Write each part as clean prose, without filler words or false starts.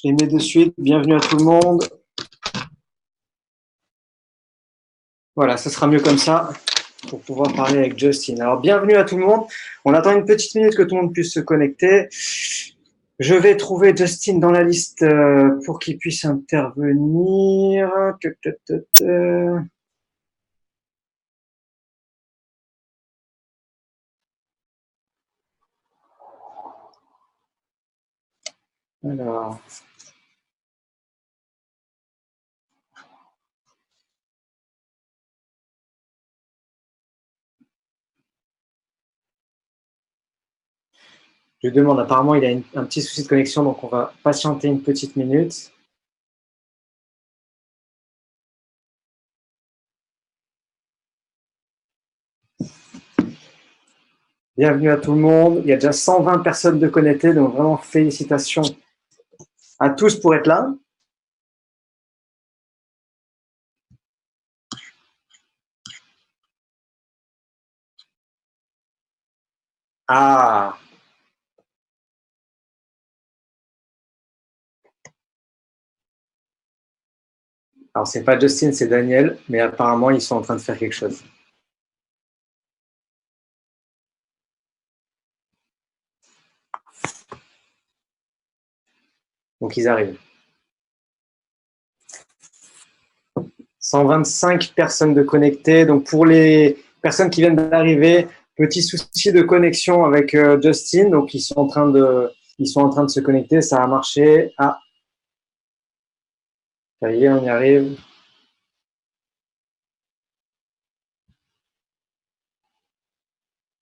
Je les mets de suite. Bienvenue à tout le monde. Voilà, ce sera mieux comme ça pour pouvoir parler avec Justin. Alors, bienvenue à tout le monde. On attend une petite minute que tout le monde puisse se connecter. Je vais trouver Justin dans la liste pour qu'il puisse intervenir. Alors. Je lui demande, apparemment, il a un petit souci de connexion, donc on va patienter une petite minute. Bienvenue à tout le monde. Il y a déjà 120 personnes de connectées, donc vraiment félicitations à tous pour être là. Ah! Alors, c'est pas Justin, c'est Daniel, mais apparemment, ils sont en train de faire quelque chose. Donc, ils arrivent. 125 personnes de connectées. Donc, pour les personnes qui viennent d'arriver, petit souci de connexion avec Justin. Donc, ils sont en train de se connecter. Ça a marché. Ah, ça y est, on y arrive.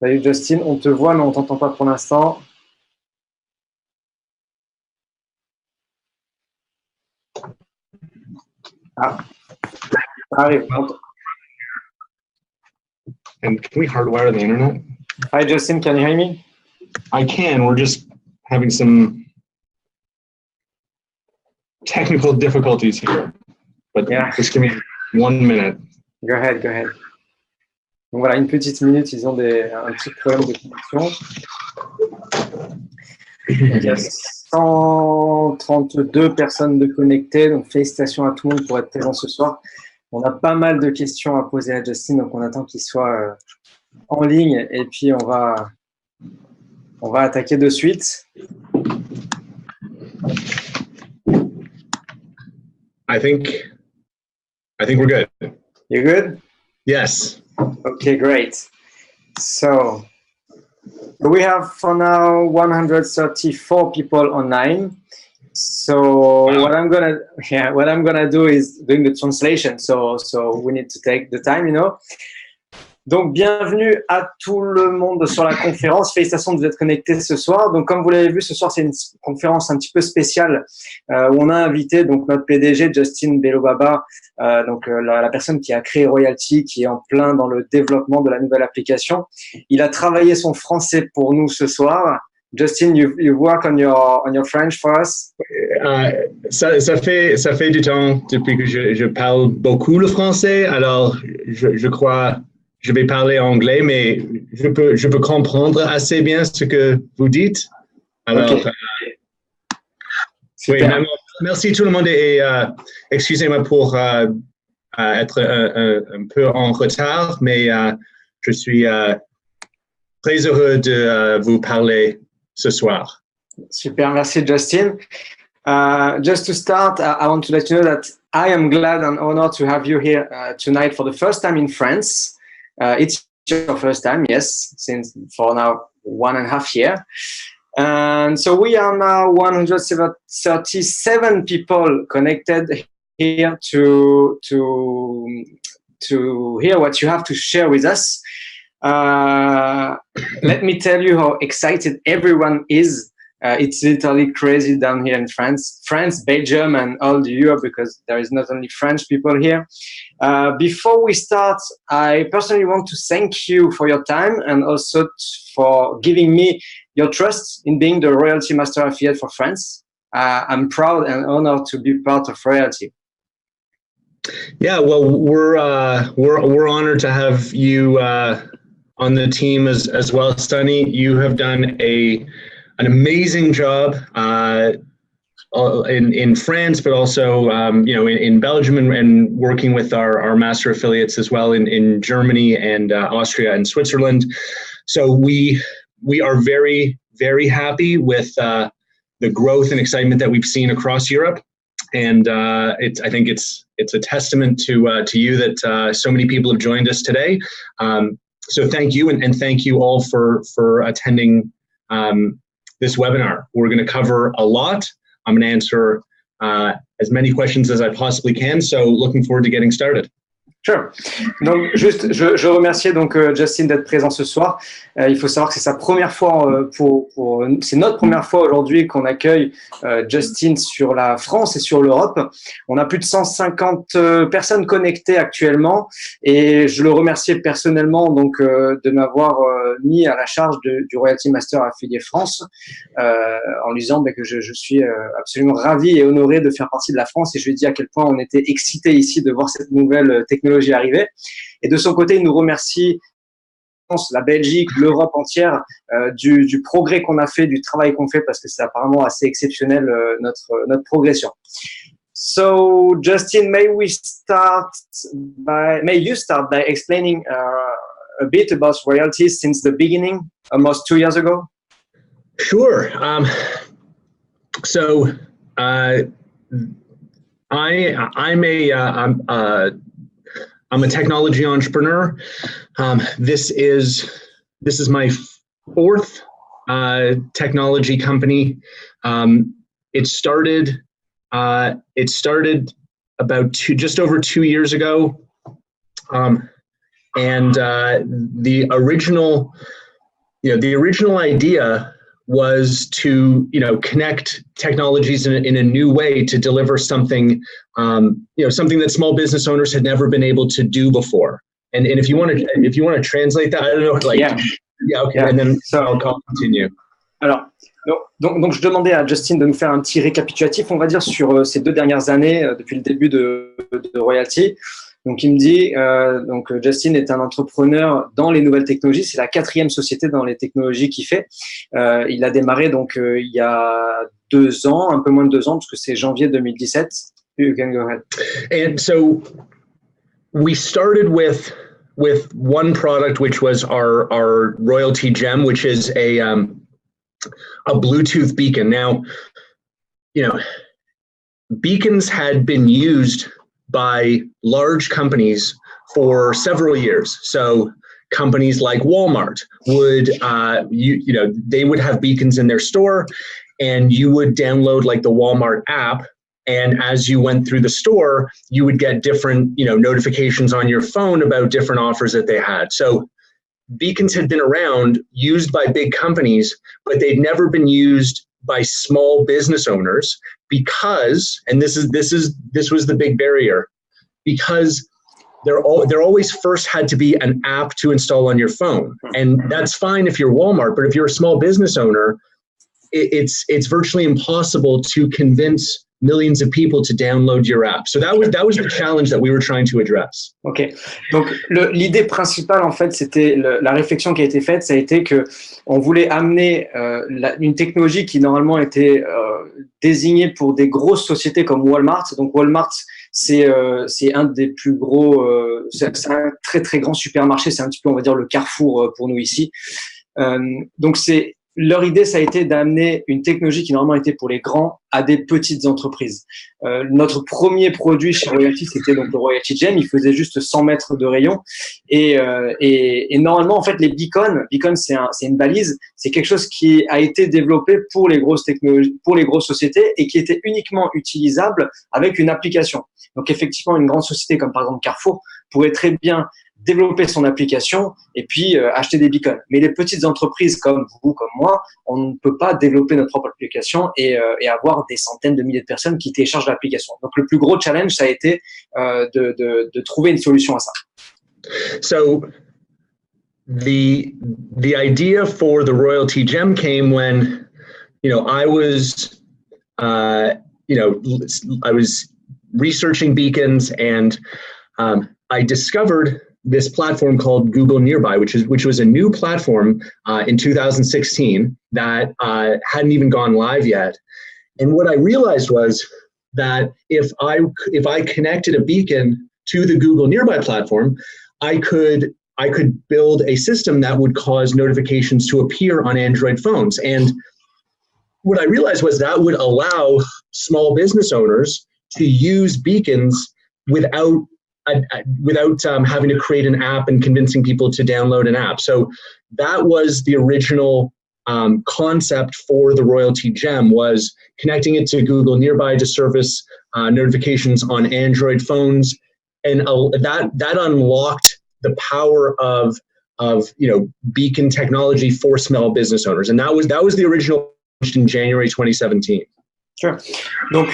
Salut Justin, on te voit, mais on t'entend pas pour l'instant. Ah, ça arrive. And can we hardwire the internet? Hi Justin, can you hear me? I can. We're just having some technical difficulties here. But yeah, just give me 1 minute. Go ahead, go ahead. Donc voilà, une petite minute, ils ont un petit problème de connexion. Il y a 132 personnes de connectées, donc félicitations à tout le monde pour être présent ce soir. On a pas mal de questions à poser à Justin, donc on attend qu'il soit en ligne et puis on va attaquer de suite. I think we're good. You're good? Yes. Okay, great. So we have for now 134 people online. So wow. what I'm gonna do is doing the translation. So we need to take the time, you know. Donc, bienvenue à tout le monde sur la conférence. Félicitations de vous être connectés ce soir. Donc, comme vous l'avez vu, ce soir, c'est une conférence un petit peu spéciale où on a invité donc notre PDG, Justin Belobaba, la personne qui a créé Royalty, qui est en plein dans le développement de la nouvelle application. Il a travaillé son français pour nous ce soir. Justin, you work on your French for us? Ça fait du temps depuis que je parle beaucoup le français. Alors, je crois... Je vais parler anglais, mais je peux comprendre assez bien ce que vous dites. Alors, okay. Oui, merci tout le monde et excusez-moi pour être un peu en retard, mais je suis très heureux de vous parler ce soir. Super, merci Justin. Just to start, I want to let you know that I am glad and honored to have you here tonight for the first time in France. It's your first time, yes, since for now 1.5 years. And so we are now 137 people connected here to hear what you have to share with us. Let me tell you how excited everyone is. It's literally crazy down here in France, Belgium, and all Europe, because there is not only French people here. Before we start, I personally want to thank you for your time and also for giving me your trust in being the Royalty Master Affiliate for France. I'm proud and honored to be part of Royalty. Yeah, well, we're honored to have you on the team as well, Sonny. You have done an amazing job in France, but also in Belgium and working with our master affiliates as well in Germany and Austria and Switzerland. So we are very, very happy with the growth and excitement that we've seen across Europe. And I think it's a testament to you that so many people have joined us today. So thank you, and thank you all for attending this webinar. We're going to cover a lot. I'm going to answer as many questions as I possibly can. So looking forward to getting started. Sure. Donc, juste, je remerciais donc Justin d'être présent ce soir. Il faut savoir que c'est sa première fois c'est notre première fois aujourd'hui qu'on accueille Justin sur la France et sur l'Europe. On a plus de 150 personnes connectées actuellement et je le remerciais personnellement donc de m'avoir mis à la charge du Royalty Master Affilié France en lui disant que je suis absolument ravi et honoré de faire partie de la France, et je lui ai dit à quel point on était excités ici de voir cette nouvelle technologie arriver. Et de son côté, il nous remercie la Belgique, l'Europe entière du progrès qu'on a fait, du travail qu'on fait, parce que c'est apparemment assez exceptionnel notre progression. So Justin, may you start by explaining a bit about royalties since the beginning, almost 2 years ago? Sure. I'm a technology entrepreneur. This is my fourth technology company. It started about just over 2 years ago, and the original idea was to connect technologies in a new way to deliver something something that small business owners had never been able to do before. And if you want to translate that, I don't know, okay, yeah. And then I'll continue. Alors, donc je demandais à Justin de nous faire un petit récapitulatif, on va dire, sur ces 2 dernières années depuis le début de Royalty. Donc, il me dit, Justin est un entrepreneur dans les nouvelles technologies. C'est la 4e société dans les technologies qu'il fait. Il a démarré donc il y a 2 ans, un peu moins de 2 ans, parce que c'est janvier 2017. You can go ahead. And so we started with one product, which was our Royalty Gem, which is a Bluetooth beacon. Now, beacons had been used by large companies for several years. So companies like Walmart would, they would have beacons in their store, and you would download like the Walmart app. And as you went through the store, you would get different, notifications on your phone about different offers that they had. So beacons had been around, used by big companies, but they'd never been used by small business owners because, and this was the big barrier, because there always first had to be an app to install on your phone. And that's fine if you're Walmart, but if you're a small business owner, it's virtually impossible to convince millions of people to download your app. So that was the challenge that we were trying to address. Ok. Donc l'idée principale en fait, c'était la réflexion qui a été faite, ça a été que on voulait amener une technologie qui normalement était désignée pour des grosses sociétés comme Walmart. Donc Walmart, c'est un des plus gros, c'est un très très grand supermarché. C'est un petit peu, on va dire, le Carrefour pour nous ici. Donc leur idée, ça a été d'amener une technologie qui normalement était pour les grands à des petites entreprises. Notre premier produit chez Royalty, c'était donc le Royalty Gem. Il faisait juste 100 mètres de rayon. Et normalement, en fait, les beacons, c'est une balise. C'est quelque chose qui a été développé pour les grosses technologies, pour les grosses sociétés, et qui était uniquement utilisable avec une application. Donc, effectivement, une grande société comme par exemple Carrefour pourrait très bien développer son application et puis acheter des beacons. Mais les petites entreprises comme vous, comme moi, on ne peut pas développer notre propre application et avoir des centaines de milliers de personnes qui téléchargent l'application. Donc, le plus gros challenge, ça a été de trouver une solution à ça. So, the idea for the Royalty Gem came when, I was researching beacons, and I discovered this platform called Google Nearby, which was a new platform in 2016 that hadn't even gone live yet. And what I realized was that if I connected a beacon to the Google Nearby platform, I could build a system that would cause notifications to appear on Android phones. And what I realized was that would allow small business owners to use beacons without having to create an app and convincing people to download an app. So that was the original concept for the Royalty Gem, was connecting it to Google Nearby to service notifications on Android phones, and that unlocked the power of beacon technology for small business owners, and that was the original in January 2017. Sure. Donc,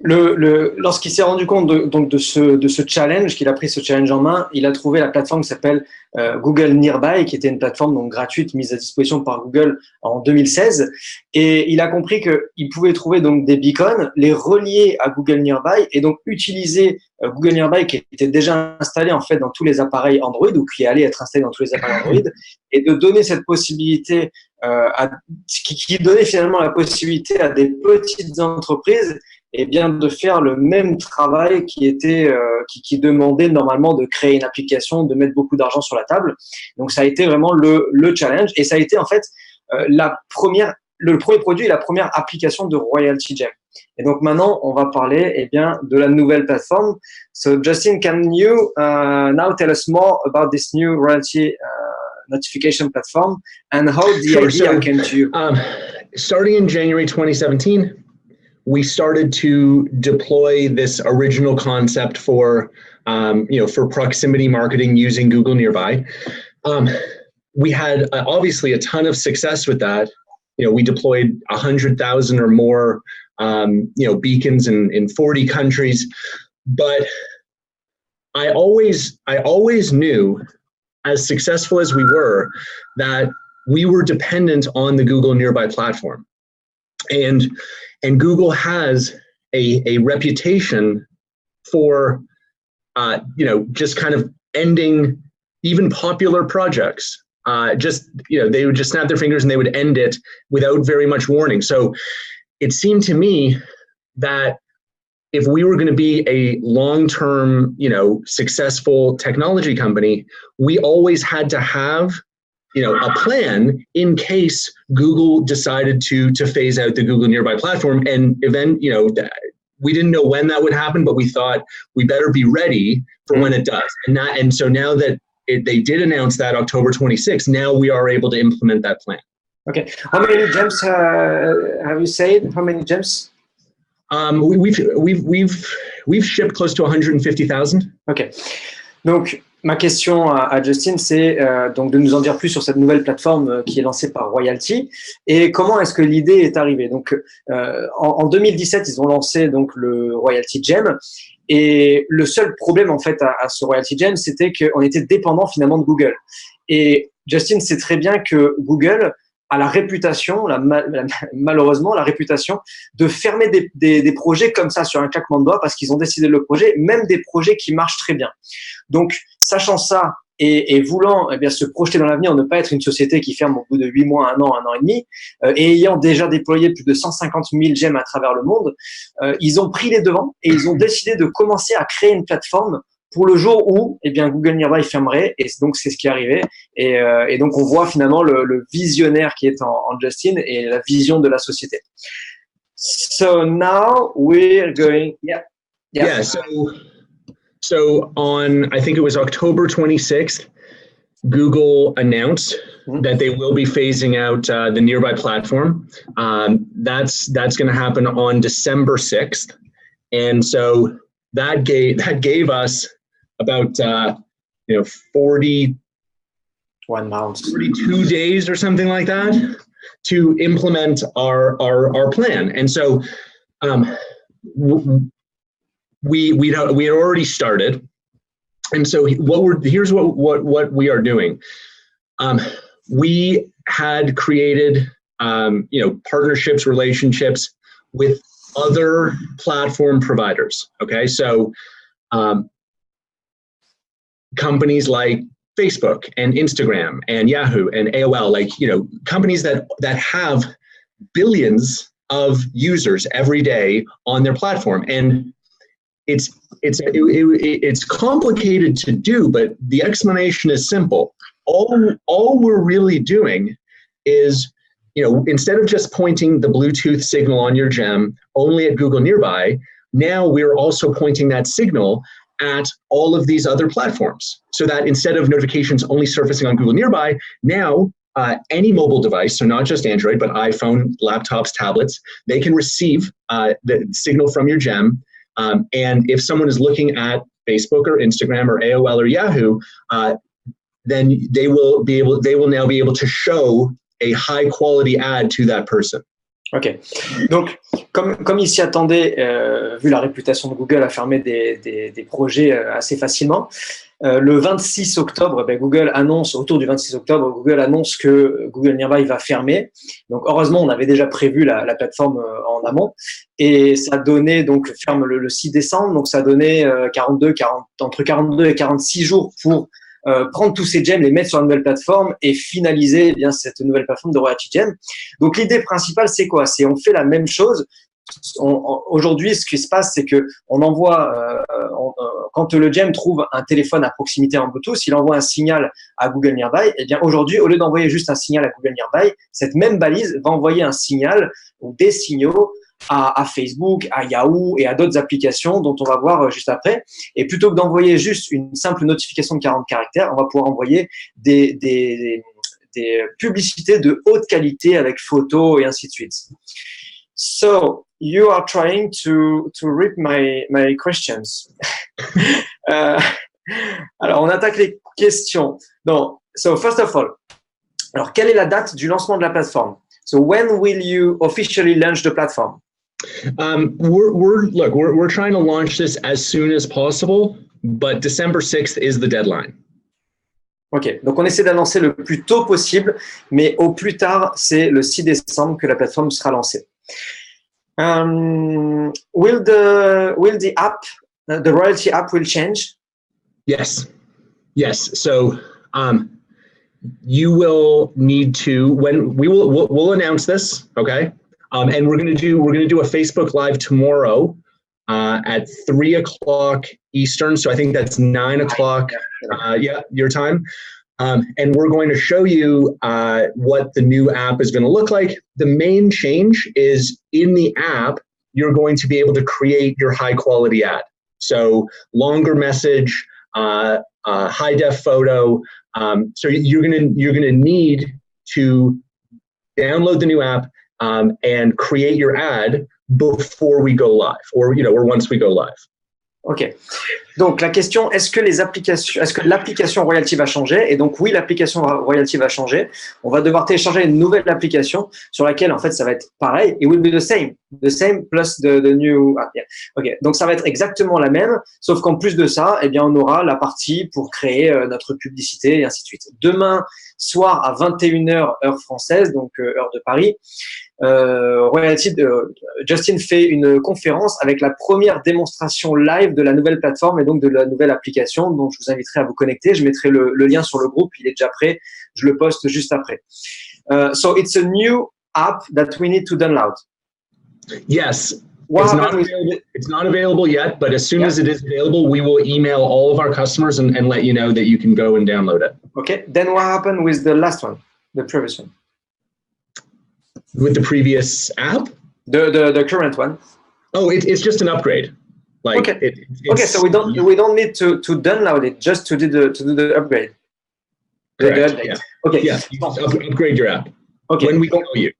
lorsqu'il s'est rendu compte de ce challenge, qu'il a pris ce challenge en main, il a trouvé la plateforme qui s'appelle Google Nearby, qui était une plateforme donc gratuite mise à disposition par Google en 2016. Et il a compris qu'il pouvait trouver donc des beacons, les relier à Google Nearby et donc utiliser Google Nearby qui était déjà installé en fait dans tous les appareils Android ou qui allait être installé dans tous les appareils Android, et de donner cette possibilité qui donnait finalement la possibilité à des petites entreprises de faire le même travail qui demandait normalement de créer une application, de mettre beaucoup d'argent sur la table. Donc ça a été vraiment le challenge, et ça a été en fait le premier produit et la première application de Royalty Gem. Et donc maintenant, on va parler de la nouvelle plateforme. So Justin, can you now tell us more about this new Royalty notification platform and how the idea came to you? Starting in January 2017, we started to deploy this original concept for proximity marketing using Google Nearby. We had obviously a ton of success with that. We deployed 100,000 or more beacons in 40 countries, but I always knew, as successful as we were, that we were dependent on the Google Nearby platform. And Google has a reputation for, just kind of ending even popular projects. They would just snap their fingers and they would end it without very much warning. So it seemed to me that if we were going to be a long-term, successful technology company, we always had to have, a plan in case Google decided to phase out the Google Nearby platform. And we didn't know when that would happen, but we thought we better be ready for when it does. And so now that they did announce that October 26th, now we are able to implement that plan. Okay. How many gems have you said? How many gems? We've shipped close to 150,000. Ok. Donc, ma question à Justin, c'est donc de nous en dire plus sur cette nouvelle plateforme qui est lancée par Royalty, et comment est-ce que l'idée est arrivée. Donc, en 2017, ils ont lancé donc le Royalty Gem, et le seul problème en fait à ce Royalty Gem, c'était qu'on était dépendant finalement de Google. Et Justin sait très bien que Google a la réputation, malheureusement, la réputation de fermer des projets comme ça sur un claquement de doigts parce qu'ils ont décidé de le projet, même des projets qui marchent très bien. Donc, sachant ça et voulant se projeter dans l'avenir, ne pas être une société qui ferme au bout de 8 mois, 1 an et demi, et ayant déjà déployé plus de 150 000 gemmes à travers le monde, ils ont pris les devants et ils ont décidé de commencer à créer une plateforme pour le jour où Google Nearby fermerait, et donc c'est ce qui est arrivé. Et donc on voit finalement le visionnaire qui est en Justin et la vision de la société. So now we're going. Yeah. So on, I think it was October 26th, Google announced that they will be phasing out the Nearby platform. That's going to happen on December 6th, and so that gave us about 42 days or something like that to implement our plan. And so we had already started. And so here's what we are doing. We had created partnerships, relationships with other platform providers. Okay, so companies like Facebook and Instagram and Yahoo and AOL, companies that have billions of users every day on their platform. And it's complicated to do, but the explanation is simple. All we're really doing is, instead of just pointing the Bluetooth signal on your gem only at Google Nearby, now we're also pointing that signal at all of these other platforms, so that instead of notifications only surfacing on Google Nearby, now any mobile device, so not just Android, but iPhone, laptops, tablets, they can receive the signal from your gem. And if someone is looking at Facebook or Instagram or AOL or Yahoo, then they will now be able to show a high quality ad to that person. Ok. Donc, comme il s'y attendait, vu la réputation de Google, à fermer des projets assez facilement, le 26 octobre, Google annonce, autour du 26 octobre, Google annonce que Google Nearby va fermer. Donc, heureusement, on avait déjà prévu la plateforme en amont. Et ça donnait, donc, ferme le 6 décembre. Donc, ça donnait entre 42 et 46 jours pour prendre tous ces gems, les mettre sur la nouvelle plateforme et finaliser cette nouvelle plateforme de Royalty Gem. Donc l'idée principale, c'est quoi? C'est on fait la même chose. Aujourd'hui, ce qui se passe, c'est que on envoie quand le gem trouve un téléphone à proximité en Bluetooth, il envoie un signal à Google Nearby. Et bien aujourd'hui, au lieu d'envoyer juste un signal à Google Nearby, cette même balise va envoyer un signal ou des signaux à Facebook, à Yahoo et à d'autres applications dont on va voir juste après. Et plutôt que d'envoyer juste une simple notification de 40 caractères, on va pouvoir envoyer des publicités de haute qualité avec photos et ainsi de suite. So, you are trying to read my questions. Alors, on attaque les questions. Donc, so first of all, alors, quelle est la date du lancement de la plateforme? So, when will you officially launch the platform? We're trying to launch this as soon as possible, but December 6th is the deadline. Ok, donc on essaie d'annoncer le plus tôt possible, mais au plus tard, c'est le 6 décembre que la plateforme sera lancée. Will the app, the Royalty app, will change? Yes. So you will need to we'll announce this, okay? And we're gonna do a Facebook Live tomorrow at 3 o'clock Eastern. So I think that's 9 o'clock, your time. And we're going to show you what the new app is going to look like. The main change is in the app, you're going to be able to create your high quality ad. So longer message, high def photo. So you're gonna need to download the new app and create your ad before we go live, or once we go live. Ok. Donc la question, est-ce que l'application Royalty va changer? Et donc oui, l'application Royalty va changer. On va devoir télécharger une nouvelle application sur laquelle en fait ça va être pareil. It will be the same plus the new app. Yeah. Ok. Donc ça va être exactement la même, sauf qu'en plus de ça, on aura la partie pour créer notre publicité et ainsi de suite. Demain soir à 21h heure française, donc heure de Paris. Royalty, Justin fait une conférence avec la première démonstration live de la nouvelle plateforme et donc de la nouvelle application. Donc, je vous inviterai à vous connecter. Je mettrai le lien sur le groupe. Il est déjà prêt. Je le poste juste après. So, it's a new app that we need to download. Yes. It's not available yet, but as soon as it is available, we will email all of our customers and let you know that you can go and download it. Okay. Then what happened with the last one, the previous one? With the previous app? The current one. Oh, it's just an upgrade. Okay. So we don't need to download it, just to do the upgrade. Correct. The update. Yeah. Okay. Yeah. You just upgrade your app. Okay. When we tell you.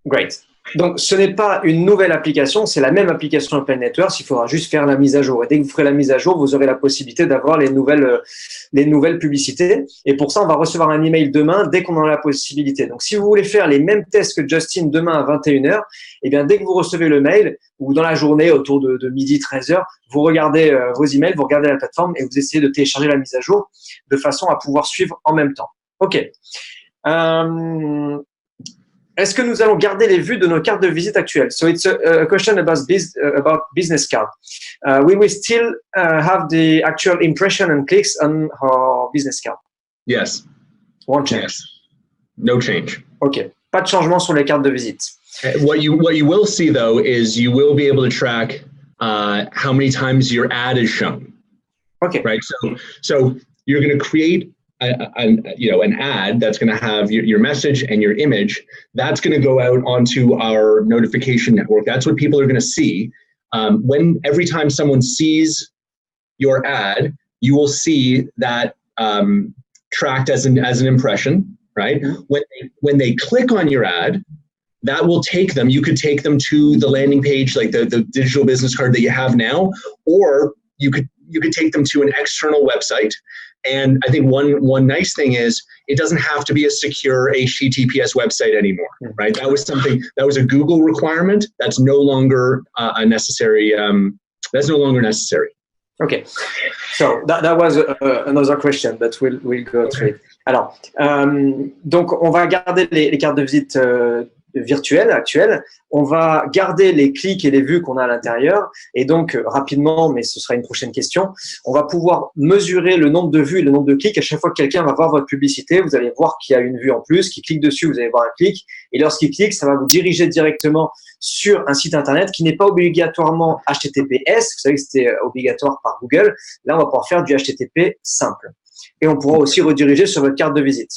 Great. Donc, ce n'est pas une nouvelle application, c'est la même application Open Networks. Il faudra juste faire la mise à jour. Et dès que vous ferez la mise à jour, vous aurez la possibilité d'avoir les nouvelles publicités. Et pour ça, on va recevoir un email demain dès qu'on en a la possibilité. Donc, si vous voulez faire les mêmes tests que Justin demain à 21h, dès que vous recevez le mail ou dans la journée autour de midi, 13h, vous regardez vos emails, vous regardez la plateforme et vous essayez de télécharger la mise à jour de façon à pouvoir suivre en même temps. OK. Est-ce que nous allons garder les vues de nos cartes de visite actuelles? So it's a question about business card. We will still have the actual impression and clicks on our business card. Yes. Won't change. Yes. No change. OK. Pas de changement sur les cartes de visite. What you will see though is you will be able to track how many times your ad is shown. Okay. Right. So you're going to create an ad that's going to have your message and your image. That's going to go out onto our notification network. That's what people are going to see. Every time someone sees your ad, you will see that tracked as an impression. Right. Mm-hmm. When they click on your ad, that will take them. You could take them to the landing page, like the digital business card that you have now, or you could take them to an external website. And I think one nice thing is it doesn't have to be a secure HTTPS website anymore, right? That was a Google requirement. That's no longer necessary. That's no longer necessary. Okay, so that was another question, but we'll go through it. Alors, donc on va garder les cartes de visite virtuelles, actuelles. On va garder les clics et les vues qu'on a à l'intérieur. Et donc, rapidement, mais ce sera une prochaine question, on va pouvoir mesurer le nombre de vues et le nombre de clics. À chaque fois que quelqu'un va voir votre publicité, vous allez voir qu'il y a une vue en plus. Qui clique dessus, vous allez voir un clic. Et lorsqu'il clique, ça va vous diriger directement sur un site internet qui n'est pas obligatoirement HTTPS. Vous savez que c'était obligatoire par Google. Là, on va pouvoir faire du HTTP simple. Et on pourra aussi rediriger sur votre carte de visite.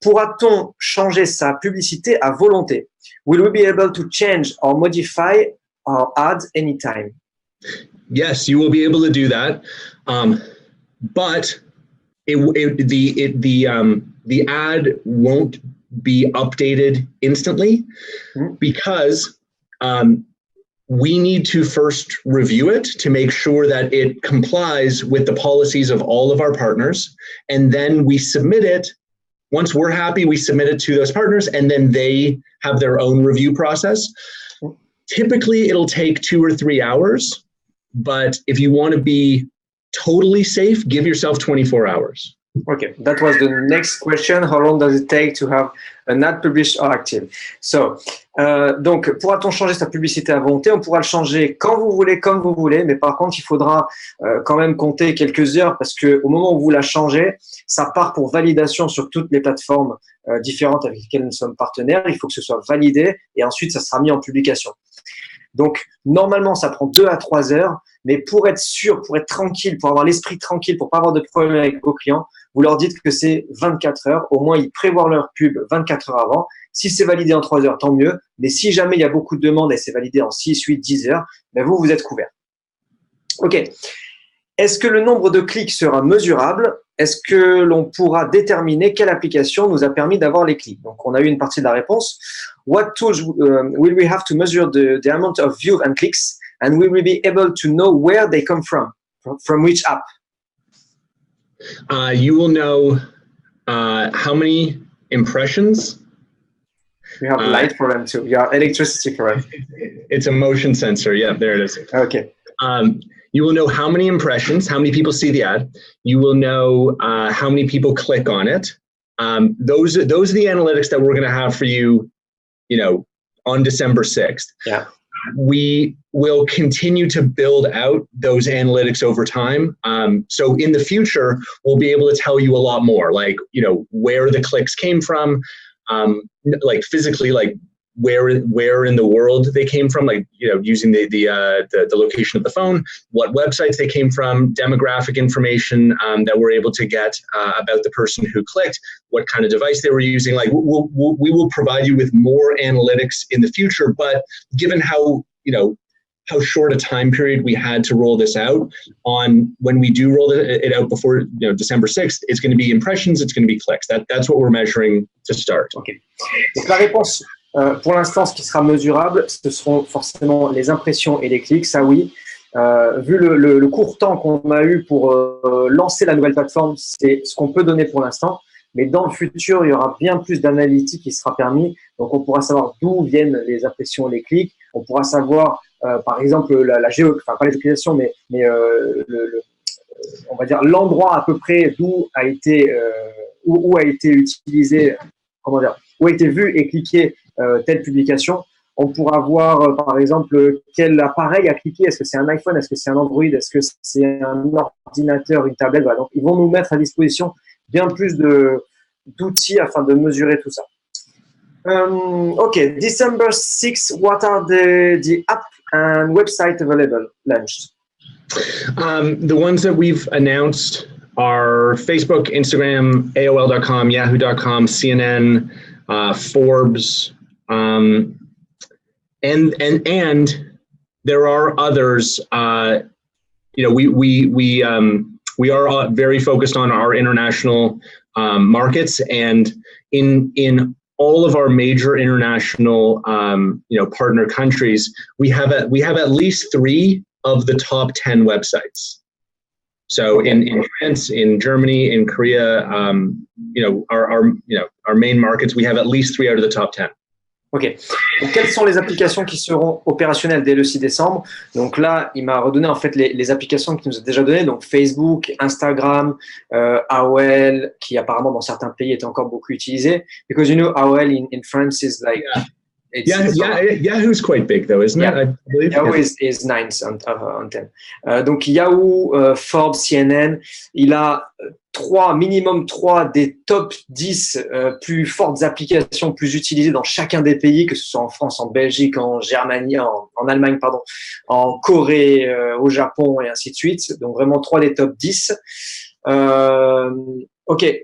Pourra-t-on changer sa publicité à volonté? Will we be able to change or modify our ads anytime? Yes, you will be able to do that, but the ad won't be updated instantly because we need to first review it to make sure that it complies with the policies of all of our partners, and then we submit it. Once we're happy, we submit it to those partners, and then they have their own review process. Typically, it'll take 2 or 3 hours, but if you want to be totally safe, give yourself 24 hours. Okay, that was the next question. How long does it take to have an ad published or active? So, donc, pourra-t-on changer sa publicité à volonté? On pourra le changer quand vous voulez, comme vous voulez, mais par contre, il faudra quand même compter quelques heures parce que au moment où vous la changez, ça part pour validation sur toutes les plateformes différentes avec lesquelles nous sommes partenaires. Il faut que ce soit validé et ensuite, ça sera mis en publication. Donc, normalement, ça prend 2 à 3 heures, mais pour être sûr, pour être tranquille, pour avoir l'esprit tranquille, pour pas avoir de problème avec vos clients, vous leur dites que c'est 24 heures. Au moins, ils prévoient leur pub 24 heures avant. Si c'est validé en 3 heures, tant mieux. Mais si jamais il y a beaucoup de demandes et c'est validé en 6, 8, 10 heures, ben vous êtes couvert. OK. Est-ce que le nombre de clics sera mesurable? Est-ce que l'on pourra déterminer quelle application nous a permis d'avoir les clics? Donc, on a eu une partie de la réponse. What tools will we have to measure the amount of views and clicks? And will we be able to know where they come from which app? You will know how many impressions. We have light for them too. You have electricity for them. It's a motion sensor. Yeah, there it is. Okay. You will know how many impressions, how many people see the ad. You will know how many people click on it. Those are the analytics that we're going to have for you, on December 6th. Yeah. We will continue to build out those analytics over time. So in the future, we'll be able to tell you a lot more, like, where the clicks came from, like physically, like where in the world they came from, like, using the location of the phone, what websites they came from, demographic information that we're able to get about the person who clicked, what kind of device they were using. Like we will provide you with more analytics in the future, but given how short a time period we had to roll this out on, when we do roll it out before December 6th, it's going to be impressions, it's going to be clicks. That's what we're measuring to start. Okay. Donc la réponse pour l'instant, ce qui sera mesurable, ce seront forcément les impressions et les clics, ça oui. Vu le court temps qu'on a eu pour lancer la nouvelle plateforme, c'est ce qu'on peut donner pour l'instant. Mais dans le futur, il y aura bien plus d'analytique qui sera permis. Donc, on pourra savoir d'où viennent les impressions et les clics. On pourra savoir, par exemple, la géo, enfin pas les localisations, mais on va dire l'endroit à peu près d'où a été utilisé, où a été vu et cliqué telle publication. On pourra voir, par exemple, quel appareil a cliqué. Est-ce que c'est un iPhone? Est-ce que c'est un Android? Est-ce que c'est un ordinateur, une tablette? Voilà. Donc, ils vont nous mettre à disposition bien plus d'outils afin de mesurer tout ça. Okay, December 6th, what are the app and website available launched? The ones that we've announced are Facebook, Instagram, AOL.com, Yahoo.com, CNN, Forbes, and there are others. We are very focused on our international markets, and in all of our major international partner countries, we have at least 3 of the top 10 websites. So in France, in Germany, in Korea, our main markets, we have at least 3 out of the top 10. Ok. Donc, quelles sont les applications qui seront opérationnelles dès le 6 décembre? Donc là, il m'a redonné en fait les applications qu'il nous a déjà données. Donc Facebook, Instagram, AOL, qui apparemment dans certains pays est encore beaucoup utilisé. Because you know AOL in France is like Yahoo's quite big though, isn't it? I believe. Yahoo is 9 on 10. Donc Yahoo, Forbes, CNN, il a minimum 3 des top 10 plus fortes applications plus utilisées dans chacun des pays, que ce soit en France, en Belgique, en Germanie, en Allemagne, pardon, en Corée, au Japon et ainsi de suite. Donc vraiment 3 des top 10. Okay.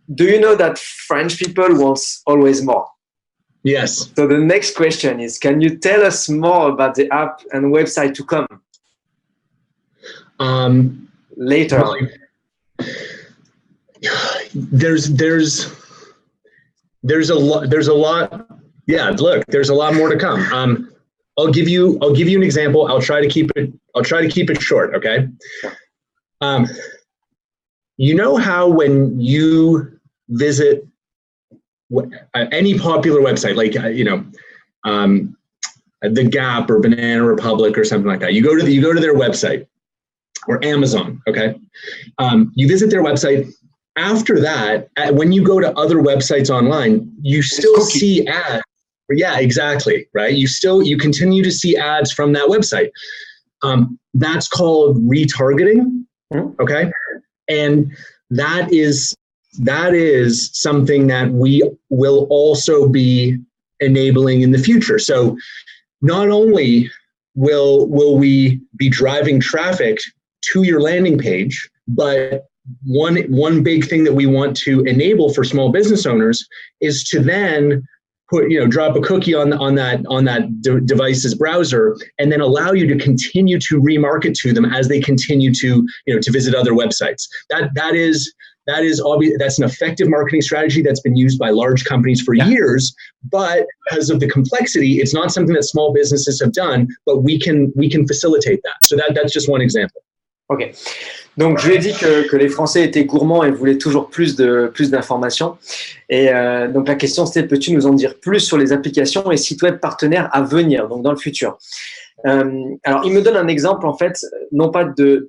Do you know that French people want always more? Yes. So the next question is, can you tell us more about the app and website to come? Later on. There's a lot. Yeah, look, there's a lot more to come. I'll give you an example. I'll try to keep it short. Okay. You know how when you visit any popular website, like The Gap or Banana Republic or something like that, you go to their website, or Amazon. Okay. You visit their website. After that, when you go to other websites online, you still see ads. Yeah, exactly. Right. You continue to see ads from that website. That's called retargeting. Okay. And that is something that we will also be enabling in the future. So not only will we be driving traffic to your landing page, but one big thing that we want to enable for small business owners is to then drop a cookie on that device's browser, and then allow you to continue to remarket to them as they continue to visit other websites. That is obvious. That's an effective marketing strategy that's been used by large companies for years, but because of the complexity, it's not something that small businesses have done, but we can facilitate that. So that's just one example. Ok. Donc, je lui ai dit que les Français étaient gourmands et voulaient toujours plus d'informations. Et donc, la question, c'était, peux-tu nous en dire plus sur les applications et sites web partenaires à venir, donc dans le futur? Alors, il me donne un exemple, en fait, non pas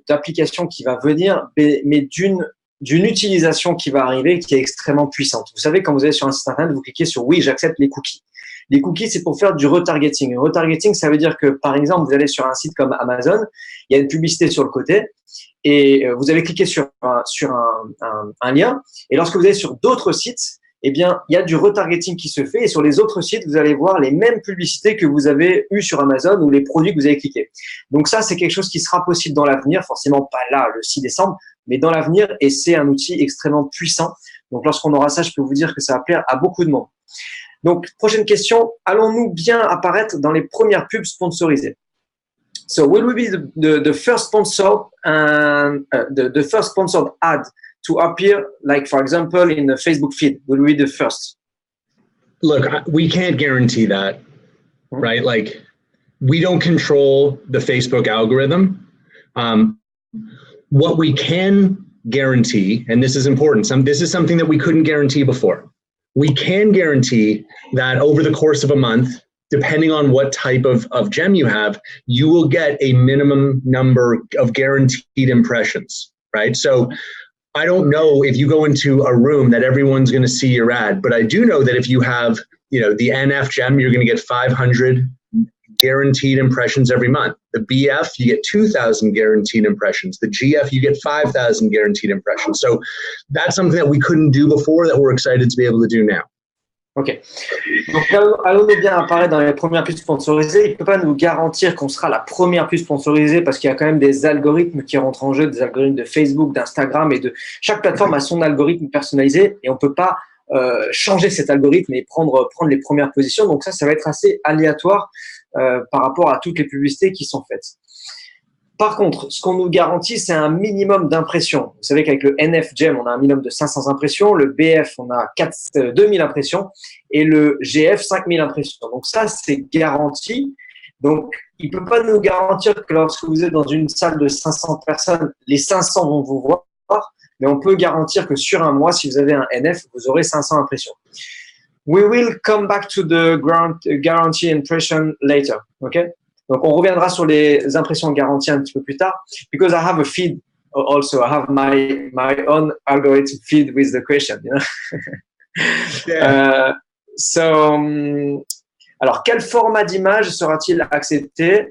d'application qui va venir, mais d'une utilisation qui va arriver qui est extrêmement puissante. Vous savez, quand vous allez sur un site internet, vous cliquez sur « Oui, j'accepte les cookies ». Les cookies, c'est pour faire du retargeting. Le retargeting, ça veut dire que, par exemple, vous allez sur un site comme Amazon, il y a une publicité sur le côté et vous allez cliquer sur un lien. Et lorsque vous allez sur d'autres sites, eh bien, il y a du retargeting qui se fait. Et sur les autres sites, vous allez voir les mêmes publicités que vous avez eues sur Amazon ou les produits que vous avez cliqués. Donc ça, c'est quelque chose qui sera possible dans l'avenir. Forcément pas là, le 6 décembre, mais dans l'avenir. Et c'est un outil extrêmement puissant. Donc, lorsqu'on aura ça, je peux vous dire que ça va plaire à beaucoup de monde. Donc, prochaine question. Allons-nous bien apparaître dans les premières pubs sponsorisées? So, will we be the first sponsor and the first sponsored ad to appear, like, for example, in the Facebook feed? Will we be the first? Look, we can't guarantee that, right? Like, we don't control the Facebook algorithm. What we can guarantee, and this is important, this is something that we couldn't guarantee before. We can guarantee that over the course of a month, depending on what type of gem you have, you will get a minimum number of guaranteed impressions, right? So I don't know if you go into a room that everyone's going to see your ad, but I do know that if you have, the NF gem, you're going to get 500 guaranteed impressions every month. The BF, you get 2,000 guaranteed impressions. The GF, you get 5,000 guaranteed impressions. So that's something that we couldn't do before that we're excited to be able to do now. Ok. Donc, allons-nous bien apparaître dans les premières pubs sponsorisées. Il ne peut pas nous garantir qu'on sera la première pub sponsorisée parce qu'il y a quand même des algorithmes qui rentrent en jeu, des algorithmes de Facebook, d'Instagram et de chaque plateforme a son algorithme personnalisé et on ne peut pas changer cet algorithme et prendre les premières positions. Donc ça va être assez aléatoire par rapport à toutes les publicités qui sont faites. Par contre, ce qu'on nous garantit, c'est un minimum d'impressions. Vous savez qu'avec le NF Gem, on a un minimum de 500 impressions. Le BF, on a 2000 impressions. Et le GF, 5000 impressions. Donc ça, c'est garanti. Donc, il ne peut pas nous garantir que lorsque vous êtes dans une salle de 500 personnes, les 500 vont vous voir. Mais on peut garantir que sur un mois, si vous avez un NF, vous aurez 500 impressions. We will come back to the guarantee impression later. Okay? Donc, on reviendra sur les impressions garanties un petit peu plus tard. Because I have a feed also. I have my own algorithm feed with the question. You know? Yeah. Alors, quel format d'image sera-t-il accepté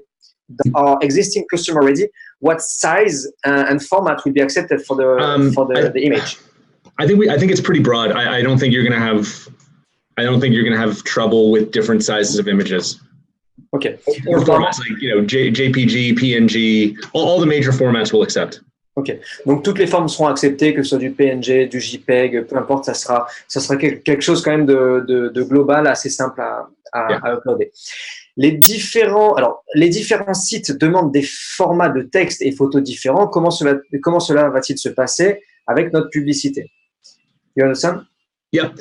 dans our existing customer ready? What size and format will be accepted for the image? I think it's pretty broad. I don't think you're going to have trouble with different sizes of images. Okay. Or formats like, you know, JPG, PNG, all the major formats will accept. Ok. Donc toutes les formes seront acceptées, que ce soit du PNG, du JPEG, peu importe, ça sera quelque chose quand même de global, assez simple à uploader. Les différents sites demandent des formats de texte et photos différents. Comment cela va-t-il se passer avec notre publicité? You understand? Yeah.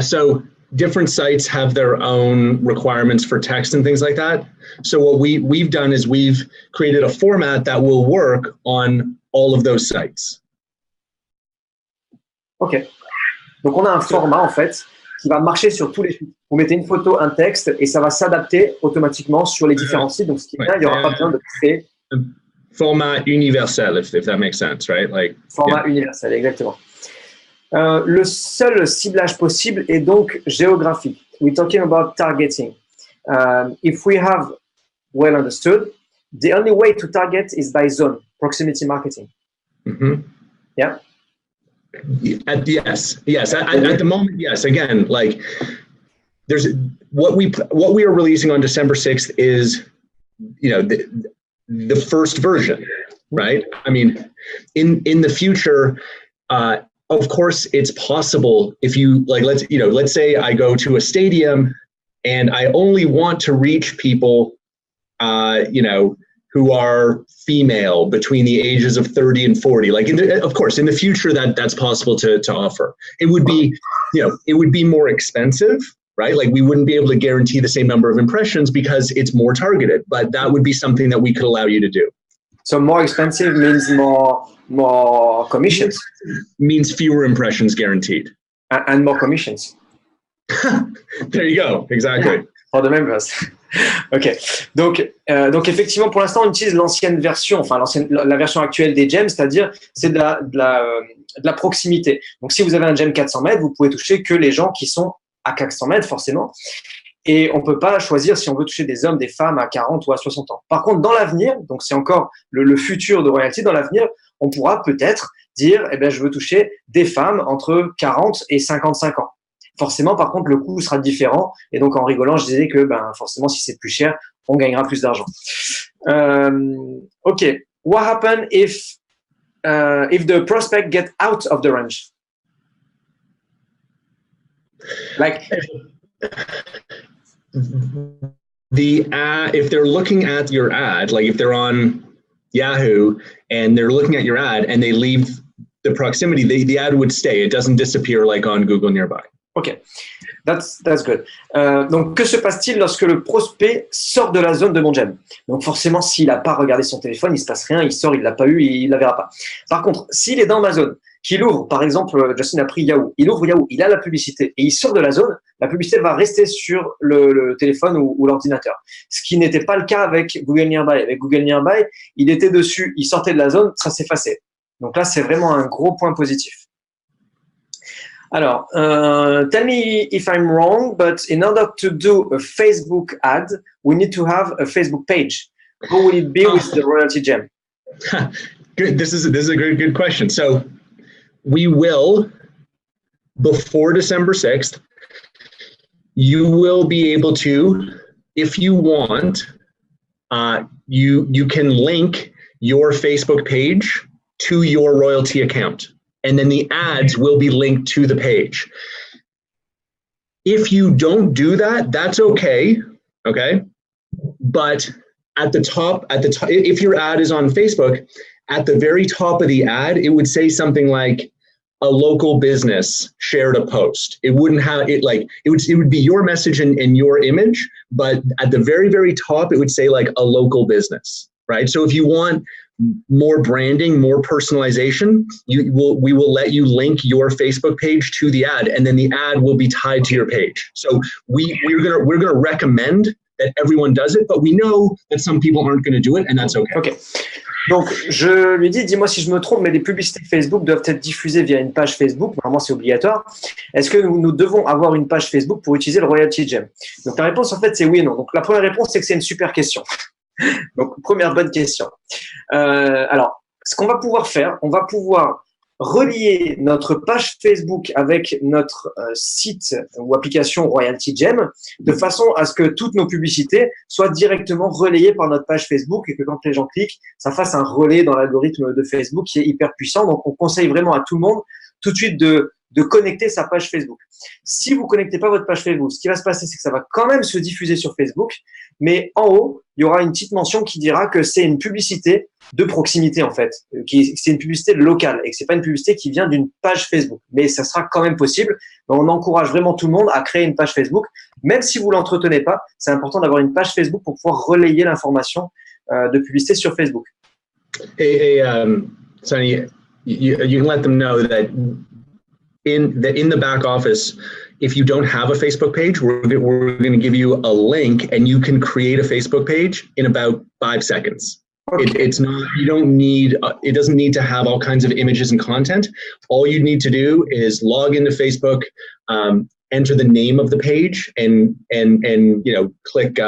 So different sites have their own requirements for text and things like that. So what we've done is we've created a format that will work on all of those sites. Ok. Donc on a un format en fait qui va marcher sur tous les sites. Vous mettez une photo, un texte et ça va s'adapter automatiquement sur les différents sites. Donc ce qui est bien, il n'y aura pas besoin de créer. Format universel, if that makes sense, right? Like format universel, exactement. Le seul ciblage possible est donc géographique. We're talking about targeting. If we have well understood, the only way to target is by zone, proximity marketing. Mm-hmm. Yeah. Yes. At the moment, yes. Again, like there's what we are releasing on December 6th is, you know, the first version, right? I mean, in the future, of course, it's possible if you like, let's say I go to a stadium and I only want to reach people, who are female between the ages of 30 and 40. Like, of course, in the future, that's possible to offer. It would be, it would be more expensive, right? Like we wouldn't be able to guarantee the same number of impressions because it's more targeted, but that would be something that we could allow you to do. So more expensive means more commissions. Means fewer impressions guaranteed. And more commissions. There you go, exactly. For the members. Ok. Donc effectivement, pour l'instant, on utilise l'ancienne version, enfin la version actuelle des gems, c'est-à-dire c'est de la proximité. Donc si vous avez un gem 400 mètres, vous pouvez toucher que les gens qui sont à 400 mètres forcément. Et on ne peut pas choisir si on veut toucher des hommes, des femmes à 40 ou à 60 ans. Par contre, dans l'avenir, donc c'est encore le futur de Royalty, dans l'avenir, on pourra peut-être dire, je veux toucher des femmes entre 40 et 55 ans. Forcément, par contre, le coût sera différent. Et donc, en rigolant, je disais que forcément, si c'est plus cher, on gagnera plus d'argent. OK. What happens if the prospect get out of the range? Like... if they're looking at your ad, like if they're on Yahoo and they're looking at your ad and they leave the proximity, the ad would stay. It doesn't disappear like on Google Nearby. OK, that's good. Donc, que se passe-t-il lorsque le prospect sort de la zone de mon gem? Donc, forcément, s'il n'a pas regardé son téléphone, il ne se passe rien, il sort, il ne l'a pas eu, il ne la verra pas. Par contre, s'il est dans ma zone, qu'il ouvre, par exemple, Justin a pris Yahoo, il ouvre Yahoo, il a la publicité et il sort de la zone, la publicité va rester sur le téléphone ou l'ordinateur. Ce qui n'était pas le cas avec Google Nearby. Avec Google Nearby, il était dessus, il sortait de la zone, ça s'effaçait. Donc là, c'est vraiment un gros point positif. Alors, tell me if I'm wrong, but in order to do a Facebook ad, we need to have a Facebook page. Who will it be with the Royalty Gem? Good. This is a good question. So we will before December 6th, you will be able to, if you want, you can link your Facebook page to your royalty account, and then the ads will be linked to the page. If you don't do that, that's okay, okay? But at the top, if your ad is on Facebook, at the very top of the ad, it would say something like, a local business shared a post. It wouldn't have it like it would be your message and your image, but at the very, very top, it would say like a local business, right? So if you want more branding, more personalization, we will let you link your Facebook page to the ad, and then the ad will be tied to your page. So we're gonna recommend that everyone does it, but we know that some people aren't going to do it, and that's okay. Ok. Donc, je lui dis, dis-moi si je me trompe, mais les publicités Facebook doivent être diffusées via une page Facebook. Normalement, c'est obligatoire. Est-ce que nous devons avoir une page Facebook pour utiliser le Royalty Gem? Donc, la réponse, en fait, c'est oui et non. Donc, la première réponse, c'est que c'est une super question. Donc, première bonne question. Alors, ce qu'on va pouvoir faire, on va pouvoir relier notre page Facebook avec notre site ou application Royalty Gem de façon à ce que toutes nos publicités soient directement relayées par notre page Facebook et que quand les gens cliquent, ça fasse un relais dans l'algorithme de Facebook qui est hyper puissant. Donc, on conseille vraiment à tout le monde tout de suite de connecter sa page Facebook. Si vous connectez pas votre page Facebook, ce qui va se passer, c'est que ça va quand même se diffuser sur Facebook, mais en haut, il y aura une petite mention qui dira que c'est une publicité de proximité, en fait, c'est une publicité locale et que c'est pas une publicité qui vient d'une page Facebook. Mais ça sera quand même possible. Donc, on encourage vraiment tout le monde à créer une page Facebook. Même si vous l'entretenez pas, c'est important d'avoir une page Facebook pour pouvoir relayer l'information de publicité sur Facebook. Hey, Sonny, you can let them know that in the back office, if you don't have a Facebook page, we're going to give you a link and you can create a Facebook page in about 5 seconds. Okay. It's not, you don't need, it doesn't need to have all kinds of images and content. All you need to do is log into Facebook, enter the name of the page and click,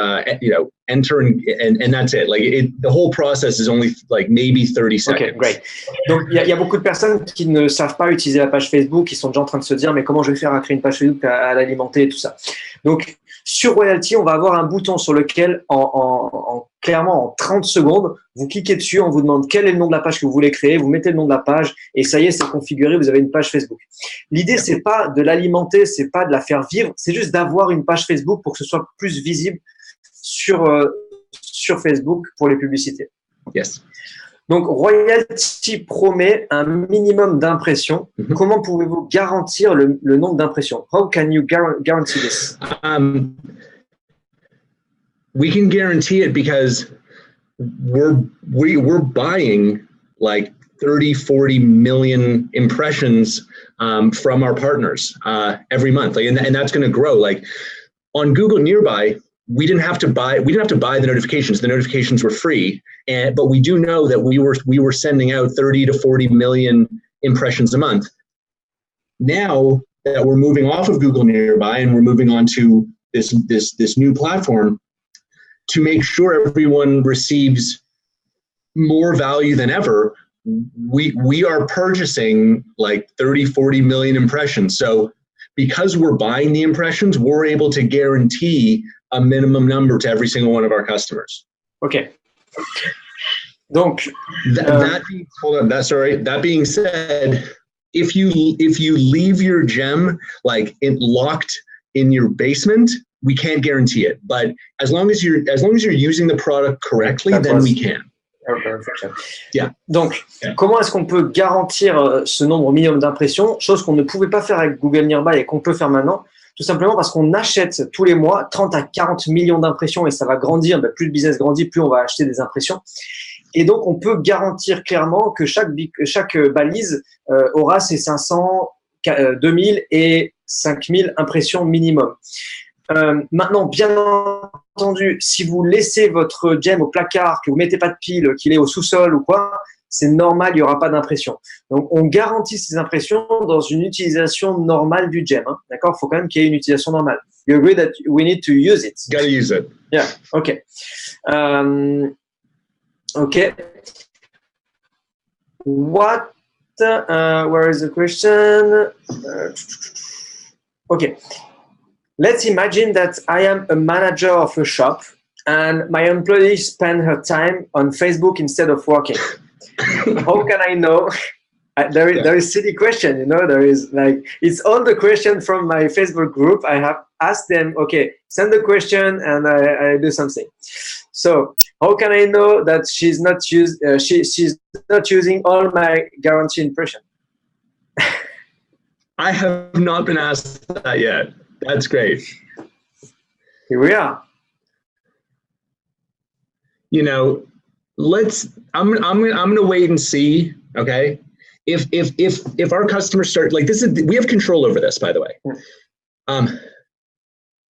enter and that's it. Like the whole process is only like maybe 30 seconds. Okay, great. Donc, il y a beaucoup de personnes qui ne savent pas utiliser la page Facebook, qui sont déjà en train de se dire, mais comment je vais faire à créer une page Facebook, à l'alimenter et tout ça. Donc, sur Royalty, on va avoir un bouton sur lequel, clairement, en 30 secondes, vous cliquez dessus, on vous demande quel est le nom de la page que vous voulez créer, vous mettez le nom de la page et ça y est, c'est configuré, vous avez une page Facebook. L'idée, c'est pas de l'alimenter, c'est pas de la faire vivre, c'est juste d'avoir une page Facebook pour que ce soit plus visible sur Facebook pour les publicités. Yes. Donc, Royalty promet un minimum d'impressions. Mm-hmm. Comment pouvez-vous garantir le nombre d'impressions? How can you guarantee this? We can guarantee it because we're buying like 30-40 million impressions from our partners every month, like, and that's going to grow. Like on Google Nearby, we didn't have to buy the notifications. The notifications were free, but we do know that we were sending out 30 to 40 million impressions a month. Now that we're moving off of Google Nearby and we're moving on to this new platform, to make sure everyone receives more value than ever, we are purchasing like 30, 40 million impressions. So because we're buying the impressions, we're able to guarantee a minimum number to every single one of our customers. Okay. Donc, that being said, if you leave your gem like locked in your basement, we can't guarantee it. But as long as you're using the product correctly, then we can. Yeah. Donc, comment est-ce qu'on peut garantir ce nombre minimum d'impressions, chose qu'on ne pouvait pas faire avec Google Nearby et qu'on peut faire maintenant? Tout simplement parce qu'on achète tous les mois 30 à 40 millions d'impressions et ça va grandir. Ben, plus le business grandit, plus on va acheter des impressions. Et donc, on peut garantir clairement que chaque balise aura ses 500, 2000 et 5000 impressions minimum. Maintenant, bien entendu, si vous laissez votre gem au placard, que vous mettez pas de pile, qu'il est au sous-sol ou quoi, c'est normal, il n'y aura pas d'impression. Donc, on garantit ces impressions dans une utilisation normale du gem. Hein, d'accord? Il faut quand même qu'il y ait une utilisation normale. You agree that we need to use it? Gotta use it. Yeah. Okay. Okay. What Where is the question? Okay. Let's imagine that I am a manager of a shop and my employee spend her time on Facebook instead of working. How can I know? There is silly question, you know, there is like, it's all the question from my Facebook group. I have asked them, okay, send the question and I do something. So how can I know that she's not she's not using all my guarantee impression? I have not been asked that yet. That's great. Here we are. You know, I'm gonna wait and see. Okay, if our customers start like this we have control over this, by the way.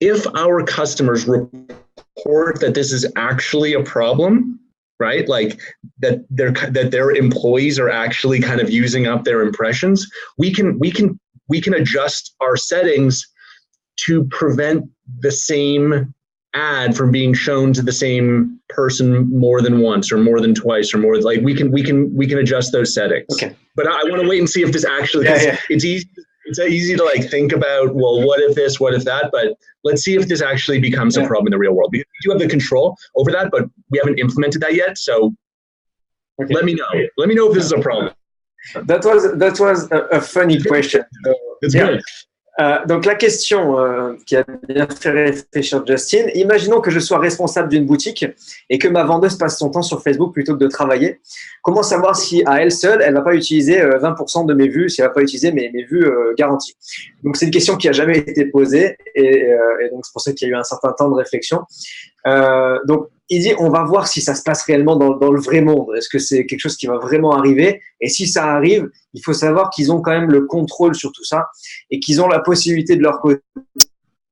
If our customers report that this is actually a problem, right? Like that their employees are actually kind of using up their impressions, we can adjust our settings to prevent the same ad from being shown to the same person more than once or more than twice or more, like we can adjust those settings. Okay. But I want to wait and see if this actually, it's easy to like think about, well, what if this, what if that, but let's see if this actually becomes a problem in the real world. We do have the control over that, but we haven't implemented that yet. So let me know if this is a problem. That was a funny question. It's good. Donc la question qui a bien fait réfléchir Justin, imaginons que je sois responsable d'une boutique et que ma vendeuse passe son temps sur Facebook plutôt que de travailler. Comment savoir si à elle seule, elle ne va pas utiliser 20% de mes vues, si elle ne va pas utiliser mes vues garanties? Donc c'est une question qui n'a jamais été posée et donc c'est pour ça qu'il y a eu un certain temps de réflexion. Donc il dit on va voir si ça se passe réellement dans le vrai monde. Est-ce que c'est quelque chose qui va vraiment arriver? Et si ça arrive, il faut savoir qu'ils ont quand même le contrôle sur tout ça et qu'ils ont la possibilité de leur côté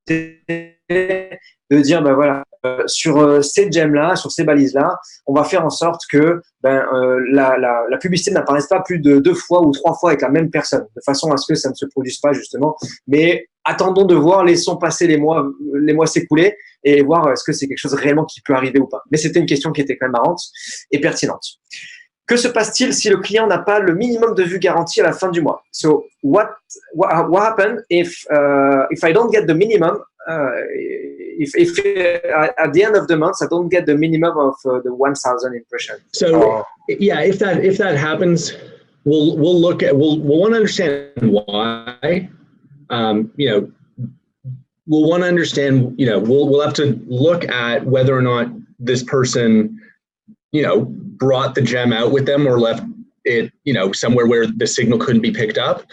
de dire ben voilà, sur ces gems-là, sur ces balises-là, on va faire en sorte que la publicité n'apparaisse pas plus de 2 fois ou 3 fois avec la même personne, de façon à ce que ça ne se produise pas justement. Mais attendons de voir, laissons passer les mois s'écouler et voir est-ce que c'est quelque chose réellement qui peut arriver ou pas. Mais c'était une question qui était quand même marrante et pertinente. Que se passe-t-il si le client n'a pas le minimum de vues garanties à la fin du mois? So what happens if I don't get the minimum? If at the end of the month I don't get the minimum of the 1,000 impressions. So yeah, if that happens, we'll want to understand why. You know, we'll want to understand. You know, we'll have to look at whether or not this person, you know, brought the gem out with them or left it, you know, somewhere where the signal couldn't be picked up.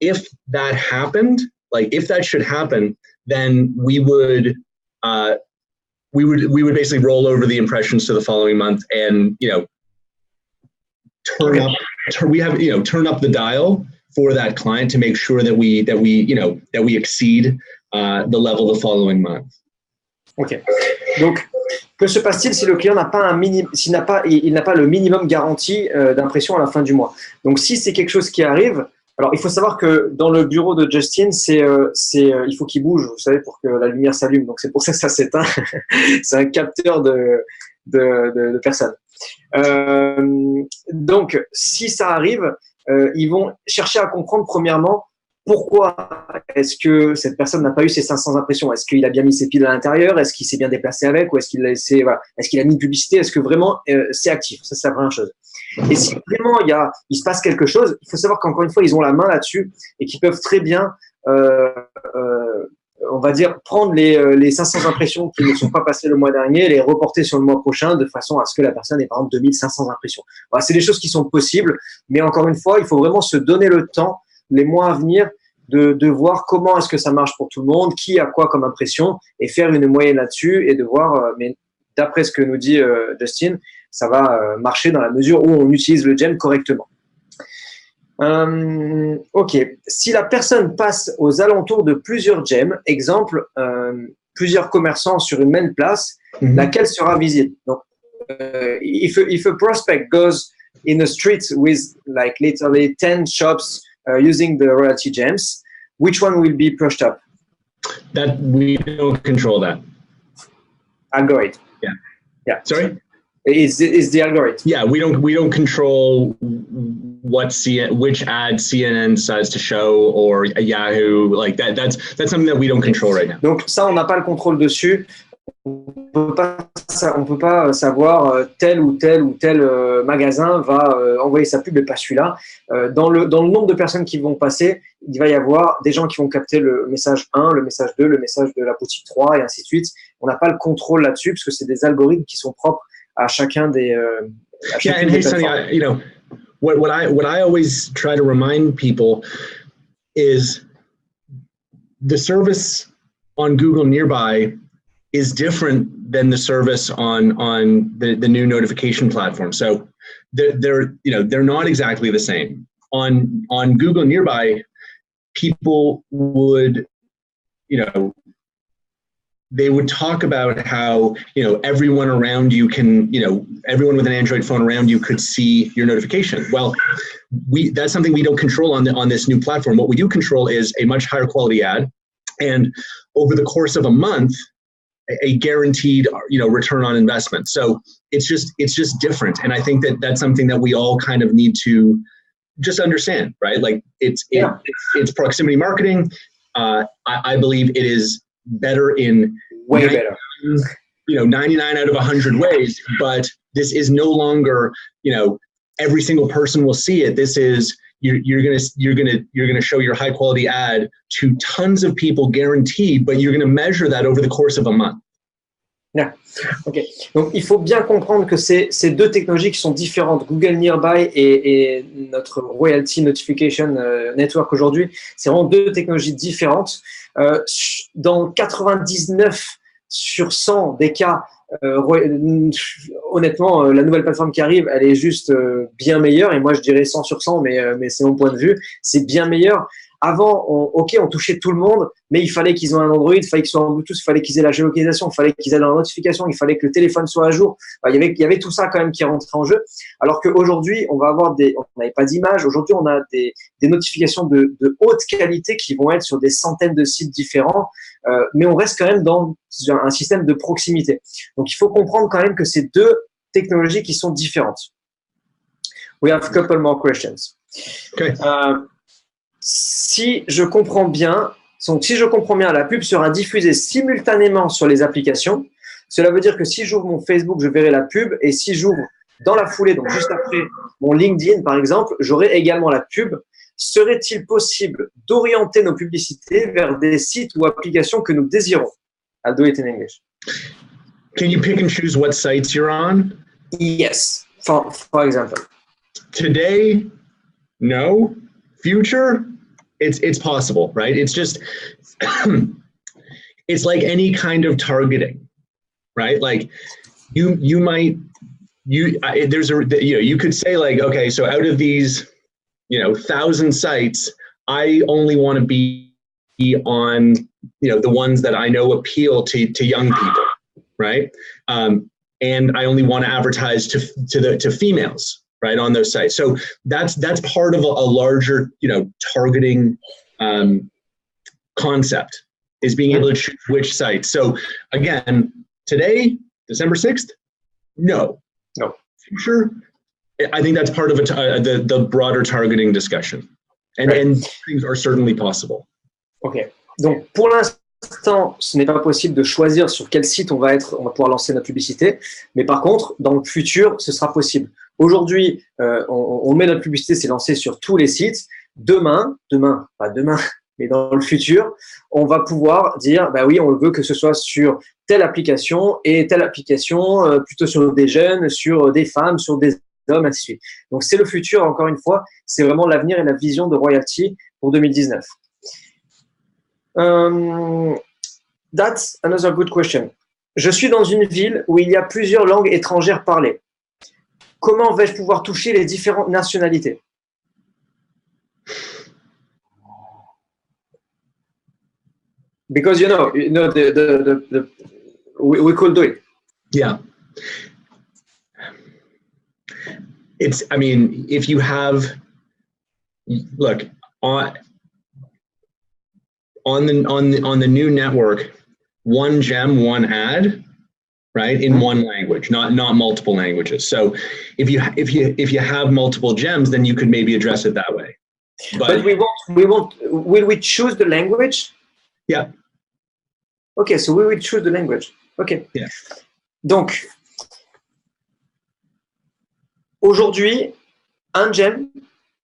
If that happened, like if that should happen, then we would basically roll over the impressions to the following month and, you know, turn up the dial for that client to make sure that we exceed the level the following month. Ok. Donc, que se passe-t-il si le client n'a pas il n'a pas le minimum garanti d'impression à la fin du mois? Donc, si c'est quelque chose qui arrive, alors il faut savoir que dans le bureau de Justin, il faut qu'il bouge, vous savez, pour que la lumière s'allume. Donc, c'est pour ça que ça s'éteint. C'est un capteur de personnes. Donc, si ça arrive, ils vont chercher à comprendre premièrement pourquoi est-ce que cette personne n'a pas eu ses 500 impressions. Est-ce qu'il a bien mis ses piles à l'intérieur? Est-ce qu'il s'est bien déplacé avec? Ou est-ce qu'il a laissé, voilà, est-ce qu'il a mis une publicité? Est-ce que vraiment c'est actif? Ça, c'est la première chose. Et si vraiment il se passe quelque chose, il faut savoir qu'encore une fois, ils ont la main là-dessus et qu'ils peuvent très bien, on va dire, prendre les 500 impressions qui ne sont pas passées le mois dernier et les reporter sur le mois prochain de façon à ce que la personne ait par exemple 2500 impressions. Voilà, c'est des choses qui sont possibles, mais encore une fois, il faut vraiment se donner le temps, les mois à venir, de voir comment est-ce que ça marche pour tout le monde, qui a quoi comme impression, et faire une moyenne là-dessus et de voir, mais d'après ce que nous dit Justin, ça va marcher dans la mesure où on utilise le gem correctement. Ok. Si la personne passe aux alentours de plusieurs gems, exemple, plusieurs commerçants sur une même place, laquelle sera visible? Donc, if a prospect goes in a street with like literally 10 shops using the royalty gems, which one will be pushed up? That we don't control that. Algorithm. Yeah. Sorry? Is the algorithm. Yeah, we don't control which ad CNN decides to show or Yahoo, like that's something that we don't control right now. Donc ça, on n'a pas le contrôle dessus. On peut pas savoir tel ou tel magasin va envoyer sa pub et pas celui-là. Dans le nombre de personnes qui vont passer, il va y avoir des gens qui vont capter le message 1, le message 2, le message de la boutique 3 et ainsi de suite. On n'a pas le contrôle là-dessus parce que c'est des algorithmes qui sont propres à chacun des yeah, and hey, Sonny, you know, what I always try to remind people is the service on Google Nearby is different than the service on the new notification platform. So they're not exactly the same. On Google Nearby, people would, they would talk about how, everyone around you can, everyone with an Android phone around you could see your notification. Well, that's something we don't control on this new platform. What we do control is a much higher quality ad, and over the course of a month, a guaranteed, return on investment. So it's just different. And I think that that's something that we all kind of need to just understand, right? Like it's proximity marketing. I believe it is better in way better. 99 out of 100 ways, but this is no longer, every single person will see it. This is, you're gonna show your high quality ad to tons of people guaranteed, but you're gonna measure that over the course of a month. Yeah. Ok. Donc il faut bien comprendre que c'est deux technologies qui sont différentes. Google Nearby et notre Royalty Notification Network aujourd'hui, c'est vraiment deux technologies différentes. Dans 99 sur 100 des cas, honnêtement, la nouvelle plateforme qui arrive, elle est juste bien meilleure. Et moi, je dirais 100 sur 100, mais c'est mon point de vue. C'est bien meilleur. Avant, on touchait tout le monde, mais il fallait qu'ils aient un Android, il fallait qu'ils soient en Bluetooth, il fallait qu'ils aient la géolocalisation, il fallait qu'ils aient la notification, il fallait que le téléphone soit à jour. Enfin, il y avait tout ça quand même qui rentrait en jeu. Alors qu'aujourd'hui, on va avoir on n'avait pas d'image. Aujourd'hui, on a des notifications de haute qualité qui vont être sur des centaines de sites différents, mais on reste quand même dans un système de proximité. Donc, il faut comprendre quand même que c'est deux technologies qui sont différentes. We have a couple more questions. Okay. Si je comprends bien, la pub sera diffusée simultanément sur les applications. Cela veut dire que si j'ouvre mon Facebook, je verrai la pub, et si j'ouvre dans la foulée, donc juste après mon LinkedIn par exemple, j'aurai également la pub. Serait-il possible d'orienter nos publicités vers des sites ou applications que nous désirons? I'll do it in English. Can you pick and choose what sites you're on? Yes, for example. Today, no. Future, it's possible, right? It's just, it's like any kind of targeting, right? Like you could say like, okay, so out of these, 1,000 sites, I only want to be on, the ones that I know appeal to young people, right? And I only want to advertise to females, right, on those sites. So that's part of a larger, targeting concept, is being able to choose which sites. So again, today, December 6th, no. Future, I think that's part of the broader targeting discussion. And things are certainly possible. OK. Donc, pour l'instant, ce n'est pas possible de choisir sur quel site on va pouvoir lancer notre publicité. Mais par contre, dans le futur, ce sera possible. Aujourd'hui, on met notre publicité, c'est lancé sur tous les sites. Demain, pas demain, mais dans le futur, on va pouvoir dire, bah oui, on veut que ce soit sur telle application et telle application, plutôt sur des jeunes, sur des femmes, sur des hommes, ainsi de suite. Donc, c'est le futur, encore une fois, c'est vraiment l'avenir et la vision de Royalty pour 2019. That's another good question. Je suis dans une ville où il y a plusieurs langues étrangères parlées. Comment vais-je pouvoir toucher les différentes nationalités? Because we could do it. Yeah. I mean, if you have, look, on the new network, one gem, one ad, right? In one language, not multiple languages. So if you have multiple gems, then you could maybe address it that way. But will we choose the language? Yeah. Okay, so we will choose the language. Okay. Yeah. Donc, aujourd'hui, un gem,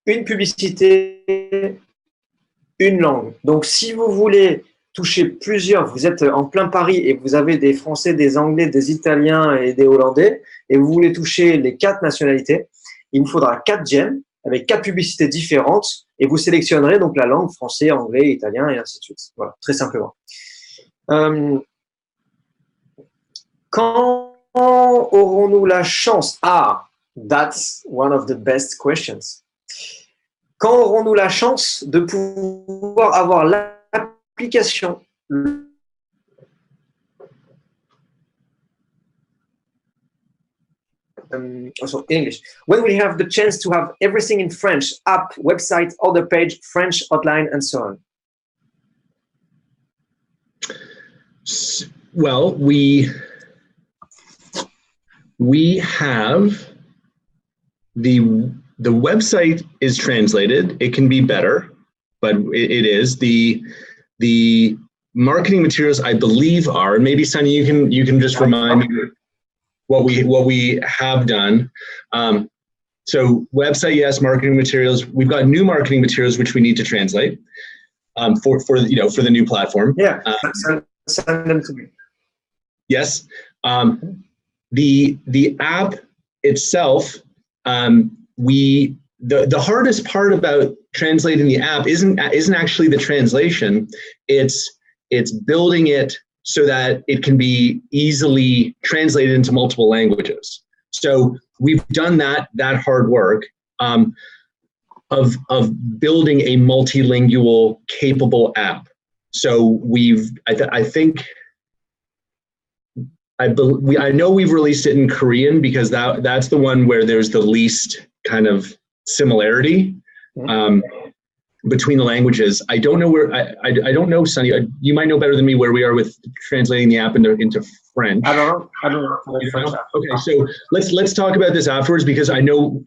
une publicité, une langue. Donc, si vous voulez toucher plusieurs, vous êtes en plein Paris et vous avez des Français, des Anglais, des Italiens et des Hollandais, et vous voulez toucher les 4 nationalités, il vous faudra 4 gems avec 4 publicités différentes et vous sélectionnerez donc la langue français, anglais, italien et ainsi de suite. Voilà, très simplement. Quand aurons-nous la chance? Ah, that's one of the best questions. Quand aurons-nous la chance de pouvoir avoir l'application? Also English. When we have the chance to have everything in French, app, website, other page, French hotline, and so on. Well, we have the website is translated. It can be better, but it is. The marketing materials, I believe, are, and maybe Sonny, you can just remind me what we have done. So website, yes, marketing materials. We've got new marketing materials which we need to translate for the new platform. Yeah, send them to me. Yes, the app itself. The hardest part about translating the app isn't actually the translation. It's building it so that it can be easily translated into multiple languages. So we've done that hard work of building a multilingual capable app. So I know we've released it in Korean because that's the one where there's the least kind of similarity between the languages. I don't know where I don't know, Sonny. You might know better than me where we are with translating the app into French. I don't know. Okay, so let's talk about this afterwards because I know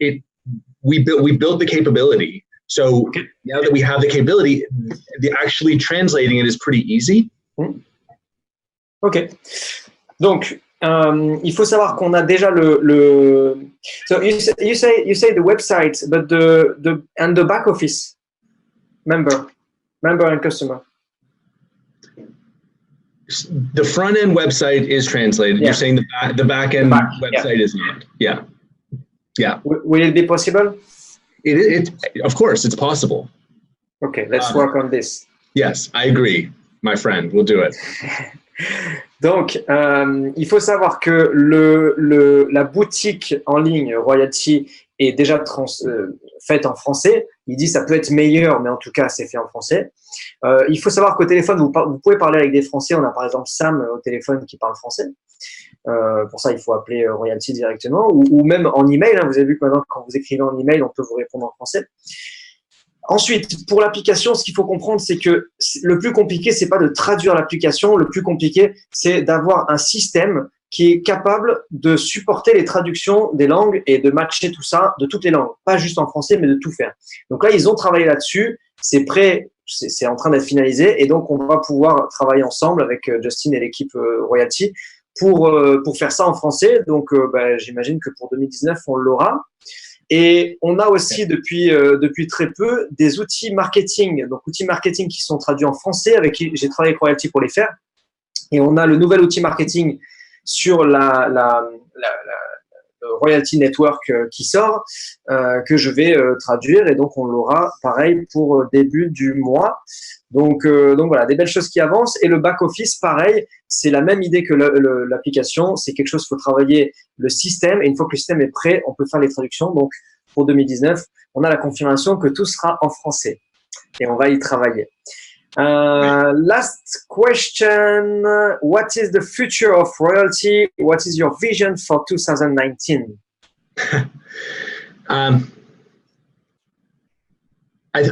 we built the capability. So now that we have the capability, actually translating it is pretty easy. Ok. Donc, il faut savoir qu'on a déjà le So you say the website, but the back office member and customer. The front end website is translated. Yeah. You're saying the back end website is not. Yeah. Yeah. Will it be possible? It of course it's possible. Okay, let's work on this. Yes, I agree, my friend. We'll do it. Donc, il faut savoir que la boutique en ligne Royalty est déjà faite en français. Il dit ça peut être meilleur, mais en tout cas, c'est fait en français. Il faut savoir qu'au téléphone, vous pouvez parler avec des Français. On a par exemple Sam au téléphone qui parle français. Pour ça, il faut appeler Royalty directement ou même en email. Hein. Vous avez vu que maintenant, quand vous écrivez en email, on peut vous répondre en français. Ensuite, pour l'application, ce qu'il faut comprendre, c'est que le plus compliqué, c'est pas de traduire l'application. Le plus compliqué, c'est d'avoir un système qui est capable de supporter les traductions des langues et de matcher tout ça de toutes les langues. Pas juste en français, mais de tout faire. Donc là, ils ont travaillé là-dessus. C'est prêt, c'est en train d'être finalisé. Et donc, on va pouvoir travailler ensemble avec Justin et l'équipe Royalty pour faire ça en français. Donc, j'imagine que pour 2019, on l'aura. Et on a aussi depuis très peu des outils marketing, donc outils marketing qui sont traduits en français, avec qui j'ai travaillé avec Royalty pour les faire. Et on a le nouvel outil marketing sur la Royalty Network qui sort, que je vais traduire, et donc on l'aura pareil pour début du mois. Donc voilà, des belles choses qui avancent. Et le back office, pareil, c'est la même idée que l'application. C'est quelque chose, il faut travailler le système, et une fois que le système est prêt, on peut faire les traductions. Donc pour 2019, on a la confirmation que tout sera en français et on va y travailler. Last question, what is the future of Royalty? What is your vision for 2019? I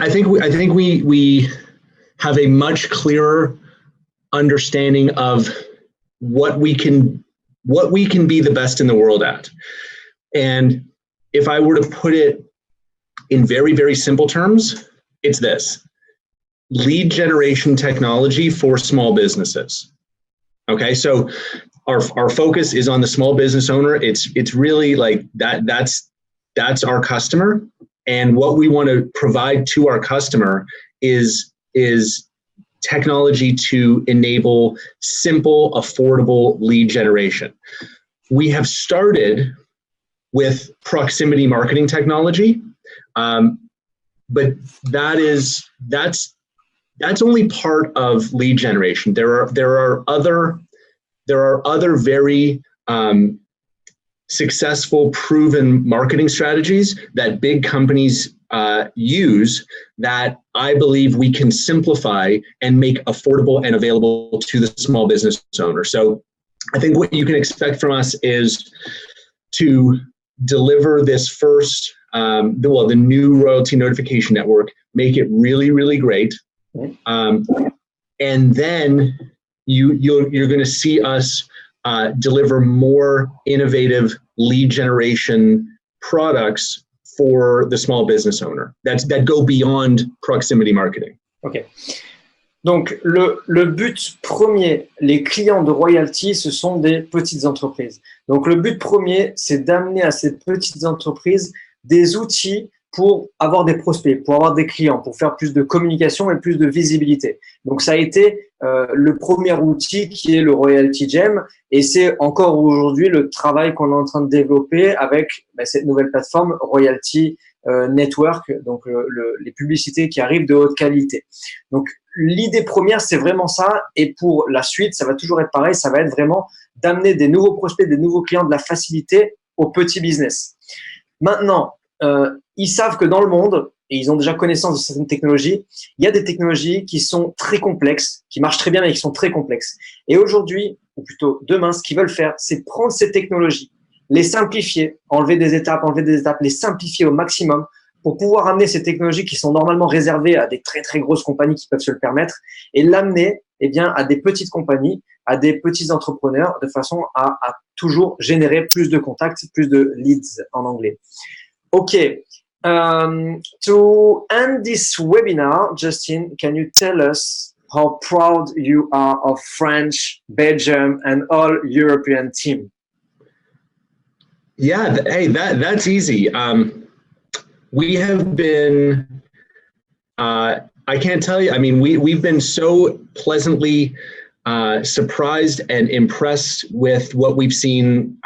think we have a much clearer understanding of what we can what we can be the best in the world at. And if I were to put it in very, very simple terms, it's this: lead generation technology for small businesses. Okay, so our focus is on the small business owner. It's really like that's our customer, and what we want to provide to our customer is technology to enable simple, affordable lead generation. We have started with proximity marketing technology, but that's only part of lead generation. There are other very successful, proven marketing strategies that big companies use that I believe we can simplify and make affordable and available to the small business owner. So I think what you can expect from us is to deliver this first, the new royalty notification network, make it really, really great. And then you're going to see us deliver more innovative lead generation products for the small business owner that go beyond proximity marketing. Ok. Donc, le but premier, les clients de royalty, ce sont des petites entreprises. Donc, le but premier, c'est d'amener à ces petites entreprises des outils pour avoir des prospects, pour avoir des clients, pour faire plus de communication et plus de visibilité. Donc, ça a été le premier outil qui est le Royalty Gem, et c'est encore aujourd'hui le travail qu'on est en train de développer avec cette nouvelle plateforme Royalty Network, donc les publicités qui arrivent de haute qualité. Donc, l'idée première, c'est vraiment ça, et pour la suite, ça va toujours être pareil, ça va être vraiment d'amener des nouveaux prospects, des nouveaux clients, de la facilité aux petits business. Maintenant, ils savent que dans le monde, et ils ont déjà connaissance de certaines technologies, il y a des technologies qui sont très complexes, qui marchent très bien, mais qui sont très complexes. Et aujourd'hui, ou plutôt demain, ce qu'ils veulent faire, c'est prendre ces technologies, les simplifier, enlever des étapes, les simplifier au maximum pour pouvoir amener ces technologies qui sont normalement réservées à des très, très grosses compagnies qui peuvent se le permettre et l'amener à des petites compagnies, à des petits entrepreneurs de façon à toujours générer plus de contacts, plus de leads en anglais. Okay. To end this webinar, Justin, can you tell us how proud you are of French, Belgium, and all European team? Yeah, hey, that's easy. We have been, I can't tell you, I mean, we've been so pleasantly surprised and impressed with what we've seen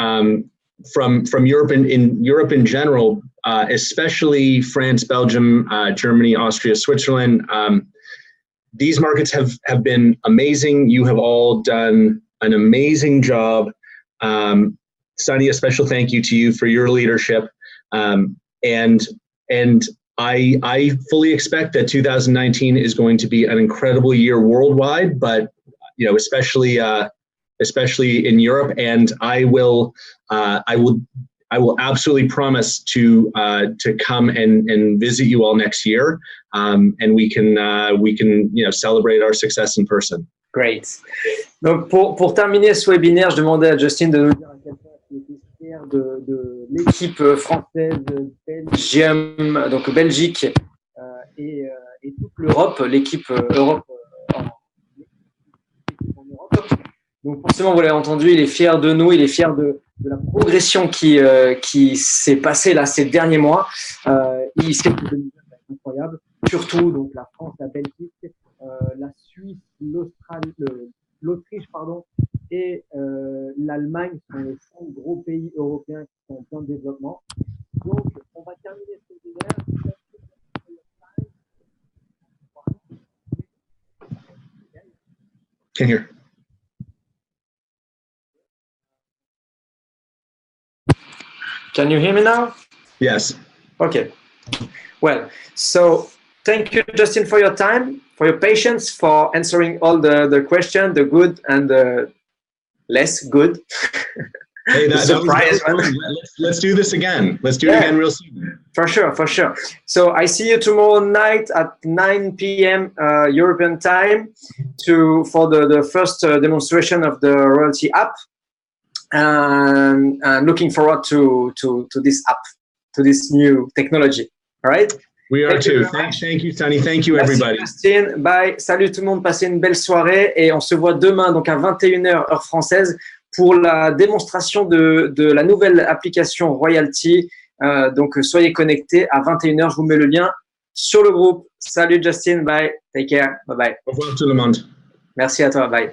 from Europe in Europe in general, especially France, Belgium, Germany, Austria, Switzerland. These markets have been amazing. You have all done an amazing job. Sonny, a special thank you to you for your leadership. And I fully expect that 2019 is going to be an incredible year worldwide, but especially in Europe. And I will absolutely promise to come and visit you all next year, and we can celebrate our success in person. Great. Donc pour terminer ce webinaire, je demandais à Justin de nous dire à quel point il était fier de l'équipe française, Belgium, donc Belgique et toute l'Europe, l'équipe Europe en Europe. Donc forcément, vous l'avez entendu, il est fier de nous, il est fier de la progression qui s'est passée là ces derniers mois. Il sait que 2020 va être incroyable, surtout donc la France, la Belgique, la Suisse, l'Autriche, et l'Allemagne sont les 5 gros pays européens qui sont en plein développement. Donc, on va terminer ce webinaire. Can hear. Can you hear me now? Yes. Okay. Well, so thank you, Justin, for your time, for your patience, for answering all the questions, the good and the less good. Hey, that surprise was one. Let's do this again. Let's do it again real soon. For sure, for sure. So I see you tomorrow night at 9 p.m. European time for the first demonstration of the Royalty app. and looking forward to this app, to this new technology. All right. We are too. Thank you, Sonny. Thank you, everybody. Merci, Justin. Bye. Salut tout le monde. Passez une belle soirée et on se voit demain, donc à 21h heure française, pour la démonstration de la nouvelle application Royalty. Donc, soyez connectés à 21h. Je vous mets le lien sur le groupe. Salut, Justin. Bye. Take care. Bye bye. Au revoir tout le monde. Merci à toi. Bye.